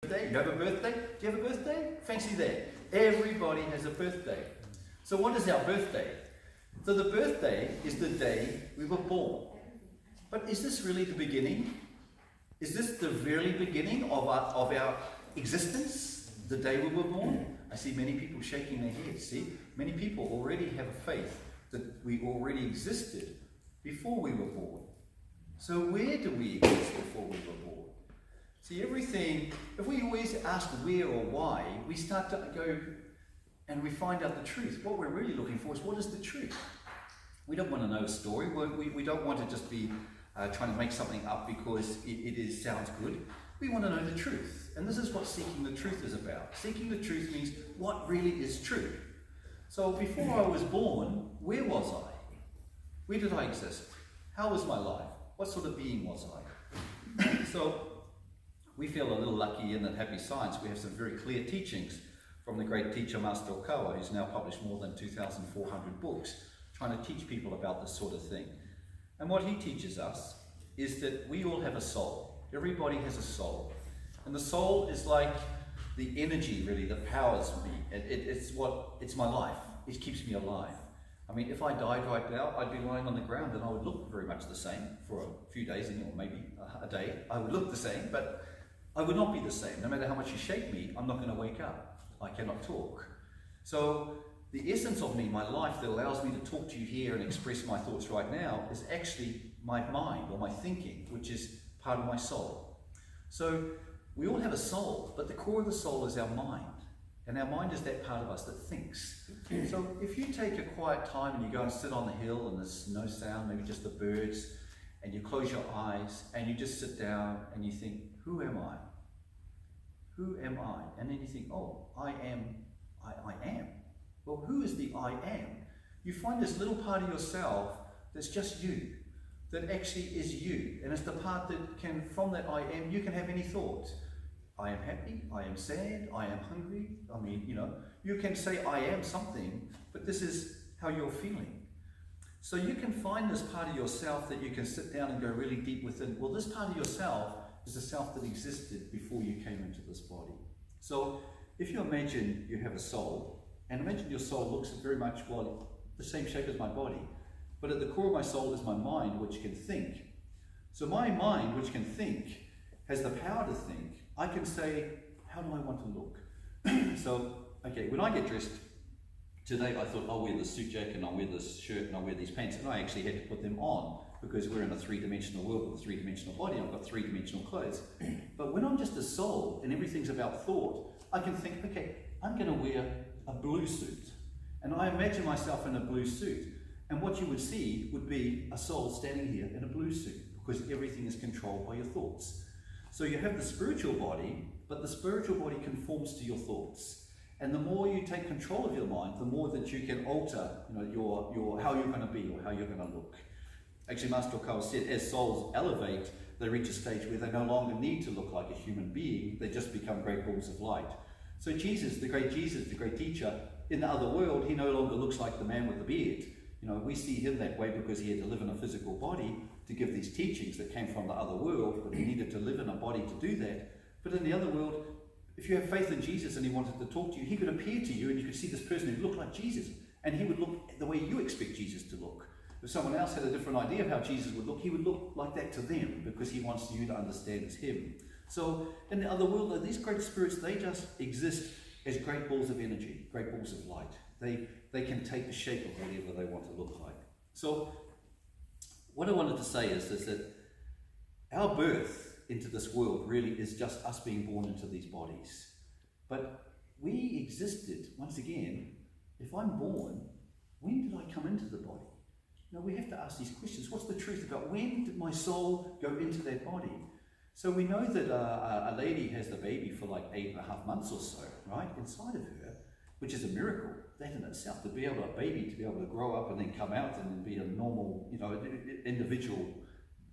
birthday? You have a birthday? Do you have a birthday? Fancy that. Everybody has a birthday. So what is our birthday? So the birthday is the day we were born. But is this really the beginning? Is this the very beginning of our existence? The day we were born? I see many people shaking their heads. See, many people already have a faith that we already existed before we were born. So where do we exist before we were born? See, everything, if we always ask where or why, we start to go and we find out the truth. What we're really looking for is, what is the truth? We don't want to know a story. We don't want to just be trying to make something up because it sounds good. We want to know the truth. And this is what seeking the truth is about. Seeking the truth means what really is true. So before I was born, where was I? Where did I exist? How was my life? What sort of being was I? So we feel a little lucky in that Happy Science we have some very clear teachings from the great teacher Master Okawa, who's now published more than 2,400 books, trying to teach people about this sort of thing. And what he teaches us is that we all have a soul. Everybody has a soul. And the soul is like the energy, really, that powers me. It's my life. It keeps me alive. I mean, if I died right now, I'd be lying on the ground and I would look very much the same for a few days, or maybe a day. I would look the same, but I would not be the same. No matter how much you shake me, I'm not going to wake up. I cannot talk. So the essence of me, my life that allows me to talk to you here and express my thoughts right now, is actually my mind or my thinking, which is part of my soul. So we all have a soul, but the core of the soul is our mind. And our mind is that part of us that thinks. So if you take a quiet time and you go and sit on the hill and there's no sound, maybe just the birds, and you close your eyes and you just sit down and you think, who am I? Who am I? And then you think, oh, I am. Well, who is the I am? You find this little part of yourself that's just you, that actually is you. And it's the part that can, from that I am, you can have any thought. I am happy, I am sad, I am hungry. I mean, you can say I am something, but this is how you're feeling. So you can find this part of yourself that you can sit down and go really deep within. Well, this part of yourself is the self that existed before you came into this body. So if you imagine you have a soul, and imagine your soul looks very much, well, the same shape as my body, but at the core of my soul is my mind, which can think. So my mind, which can think, has the power to think. I can say, how do I want to look? So, okay, when I get dressed, today I thought I'll wear this suit jacket and I'll wear this shirt and I'll wear these pants, and I actually had to put them on because we're in a three-dimensional world with a three-dimensional body. I've got three-dimensional clothes. But when I'm just a soul and everything's about thought, I can think, okay, I'm going to wear a blue suit. And I imagine myself in a blue suit. And what you would see would be a soul standing here in a blue suit, because everything is controlled by your thoughts. So you have the spiritual body, but the spiritual body conforms to your thoughts. And the more you take control of your mind, the more that you can alter, your how you're going to be or how you're going to look. Actually, Master Okawa said, as souls elevate, they reach a stage where they no longer need to look like a human being. They just become great balls of light. So Jesus, the great teacher, in the other world, he no longer looks like the man with the beard. We see him that way because he had to live in a physical body to give these teachings that came from the other world, but he needed to live in a body to do that. But in the other world, if you have faith in Jesus and he wanted to talk to you, he could appear to you and you could see this person who looked like Jesus, and he would look the way you expect Jesus to look. If someone else had a different idea of how Jesus would look, he would look like that to them because he wants you to understand as him. So in the other world, these great spirits, they just exist as great balls of energy, great balls of light. They can take the shape of whatever they want to look like. So what I wanted to say is that our birth into this world really is just us being born into these bodies. But we existed, once again, if I'm born, when did I come into the body? We have to ask these questions. What's the truth about when did my soul go into that body? So we know that a lady has the baby for like 8.5 months or so, right, inside of her, which is a miracle. That in itself, to be able to grow up and then come out and be a normal, individual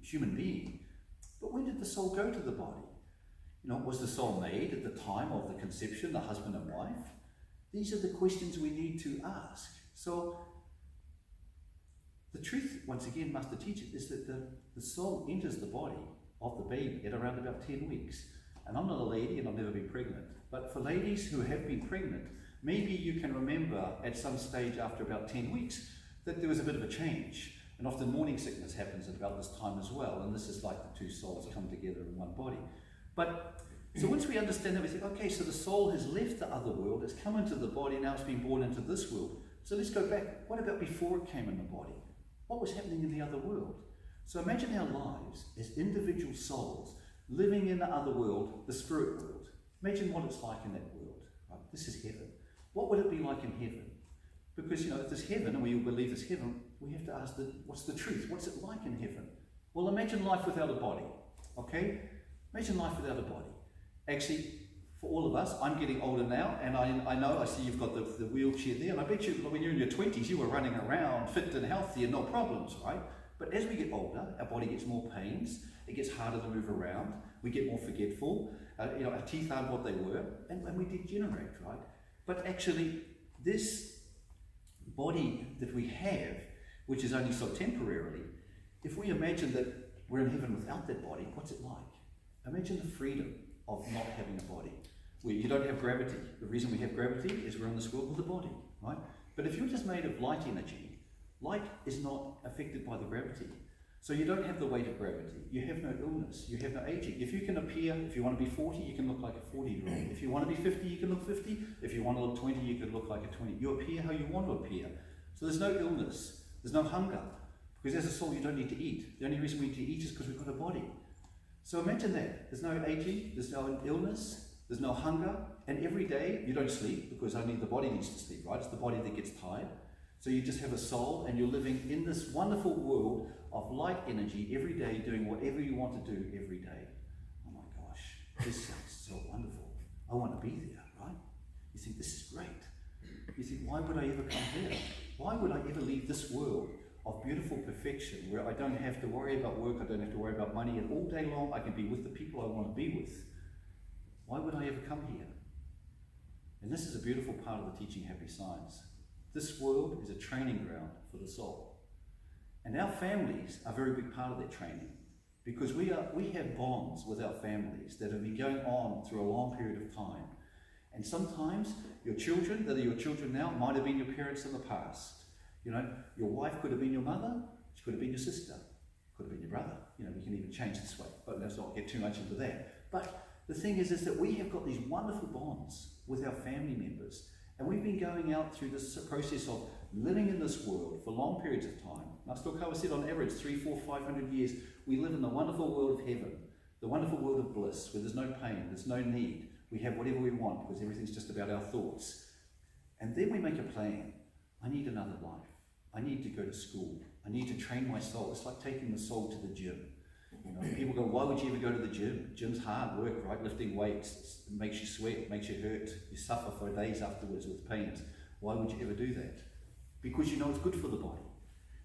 human being. But when did the soul go to the body? Was the soul made at the time of the conception, the husband and wife? These are the questions we need to ask. So the truth, once again, Master teaches, is that the soul enters the body of the baby at around about 10 weeks. And I'm not a lady and I've never been pregnant, but for ladies who have been pregnant, maybe you can remember at some stage after about 10 weeks that there was a bit of a change. And often morning sickness happens at about this time as well, and this is like the two souls come together in one body. But so once we understand that, we think, okay, so the soul has left the other world, it's come into the body, now it's been born into this world. So let's go back. What about before it came in the body? What was happening in the other world? So imagine our lives as individual souls living in the other world, the spirit world. Imagine what it's like in that world. Right? This is heaven. What would it be like in heaven? Because, if there's heaven and we believe there's heaven, we have to ask, what's the truth? What's it like in heaven? Well, imagine life without a body, okay? Imagine life without a body. Actually, for all of us, I'm getting older now, and I know, I see you've got the wheelchair there, and I bet you when you're in your 20s, you were running around fit and healthy and no problems, right? But as we get older, our body gets more pains, it gets harder to move around, we get more forgetful, our teeth aren't what they were, and we degenerate, right? But actually, this body that we have, which is only so temporarily, if we imagine that we're in heaven without that body, what's it like? Imagine the freedom of not having a body, where you don't have gravity. The reason we have gravity is we're in this world with a body, right? But if you're just made of light energy, light is not affected by the gravity. So you don't have the weight of gravity. You have no illness. You have no aging. If you can appear, if you want to be 40, you can look like a 40-year-old. If you want to be 50, you can look 50. If you want to look 20, you can look like a 20. You appear how you want to appear. So there's no illness. There's no hunger. Because as a soul, you don't need to eat. The only reason we need to eat is because we've got a body. So imagine that. There's no aging. There's no illness. There's no hunger. And every day, you don't sleep because only the body needs to sleep, right? It's the body that gets tired. So you just have a soul and you're living in this wonderful world of light energy every day, doing whatever you want to do every day. Oh my gosh, this sounds so wonderful. I want to be there, right? You think, this is great. You think, why would I ever come here? Why would I ever leave this world of beautiful perfection where I don't have to worry about work, I don't have to worry about money, and all day long I can be with the people I want to be with? Why would I ever come here? And this is a beautiful part of the Teaching Happy Science. This world is a training ground for the soul. And our families are a very big part of that training, because we have bonds with our families that have been going on through a long period of time. And sometimes your children, that are your children now, might have been your parents in the past. Your wife could have been your mother, she could have been your sister, could have been your brother. We can even change this way, but let's not get too much into that. But the thing is that we have got these wonderful bonds with our family members. And we've been going out through this process of living in this world for long periods of time. Master said on average 300, 400, 500 years, we live in the wonderful world of heaven, the wonderful world of bliss, where there's no pain, there's no need. We have whatever we want because everything's just about our thoughts. And then we make a plan. I need another life. I need to go to school. I need to train my soul. It's like taking the soul to the gym. People go, why would you ever go to the gym? Gym's hard work, right? Lifting weights, it makes you sweat, it makes you hurt. You suffer for days afterwards with pains. Why would you ever do that? Because you know it's good for the body.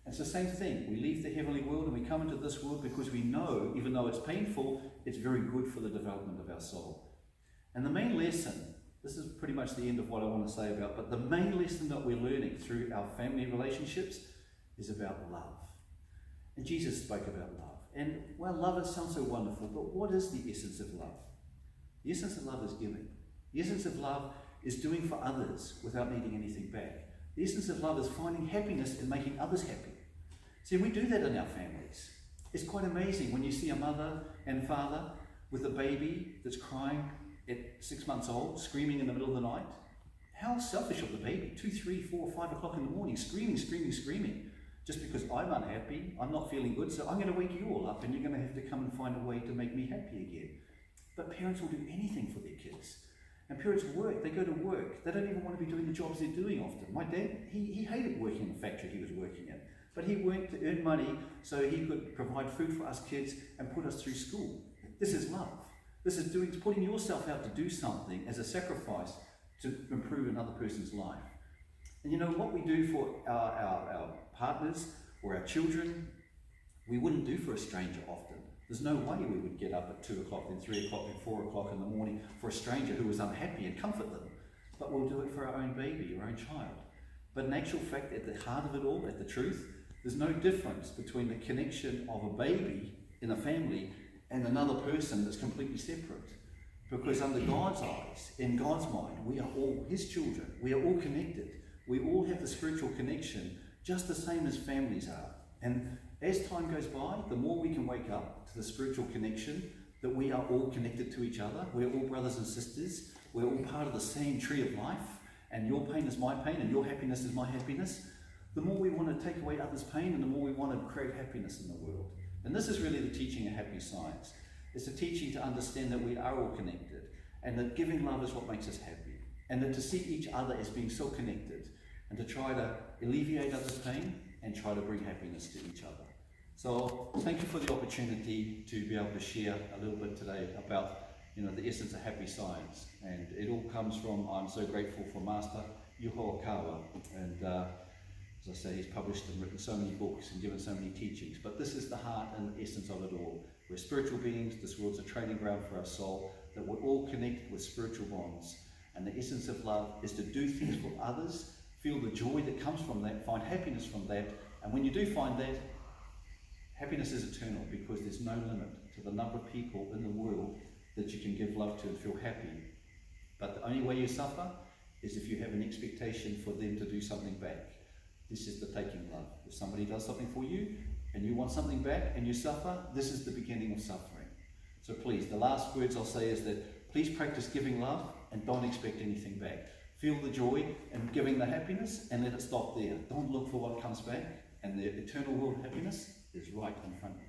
And it's the same thing. We leave the heavenly world and we come into this world because we know, even though it's painful, it's very good for the development of our soul. And the main lesson, this is pretty much the end of what I want to say about, but the main lesson that we're learning through our family relationships is about love. And Jesus spoke about love. And well, love, it sounds so wonderful, but what is the essence of love? The essence of love is giving. The essence of love is doing for others without needing anything back. The essence of love is finding happiness and making others happy. See, we do that in our families. It's quite amazing when you see a mother and father with a baby that's crying at 6 months old, screaming in the middle of the night. How selfish of the baby, 2, 3, 4, 5 o'clock in the morning, screaming, screaming, screaming. Just because I'm unhappy, I'm not feeling good, so I'm going to wake you all up and you're going to have to come and find a way to make me happy again. But parents will do anything for their kids. And parents work, they go to work. They don't even want to be doing the jobs they're doing often. My dad, he hated working in the factory he was working in. But he worked to earn money so he could provide food for us kids and put us through school. This is love. This is putting yourself out to do something as a sacrifice to improve another person's life. And what we do for our partners or our children, we wouldn't do for a stranger often. There's no way we would get up at 2 o'clock, then 3 o'clock, then 4 o'clock in the morning for a stranger who was unhappy and comfort them. But we'll do it for our own baby, our own child. But in actual fact, at the heart of it all, at the truth, there's no difference between the connection of a baby in a family and another person that's completely separate. Because under God's eyes, in God's mind, we are all His children. We are all connected. We all have the spiritual connection, just the same as families are. And as time goes by, the more we can wake up to the spiritual connection, that we are all connected to each other. We're all brothers and sisters. We're all part of the same tree of life. And your pain is my pain, and your happiness is my happiness. The more we want to take away others' pain, and the more we want to create happiness in the world. And this is really the teaching of happy science. It's a teaching to understand that we are all connected, and that giving love is what makes us happy, and that to see each other as being so connected, and to try to alleviate others' pain and try to bring happiness to each other. So thank you for the opportunity to be able to share a little bit today about the essence of happy science. And it all comes from, I'm so grateful for Master Yuho Okawa, and as I say, he's published and written so many books and given so many teachings, but this is the heart and the essence of it all. We're spiritual beings. This world's a training ground for our soul, that we're all connected with spiritual bonds, and the essence of love is to do things for others, feel the joy that comes from that, find happiness from that, and when you do find that, happiness is eternal, because there's no limit to the number of people in the world that you can give love to and feel happy. But the only way you suffer is if you have an expectation for them to do something back. This is the taking love. If somebody does something for you and you want something back and you suffer, this is the beginning of suffering. So please, the last words I'll say is that please practice giving love and don't expect anything back. Feel the joy and giving the happiness and let it stop there. Don't look for what comes back, and the eternal world of happiness is right in front of you.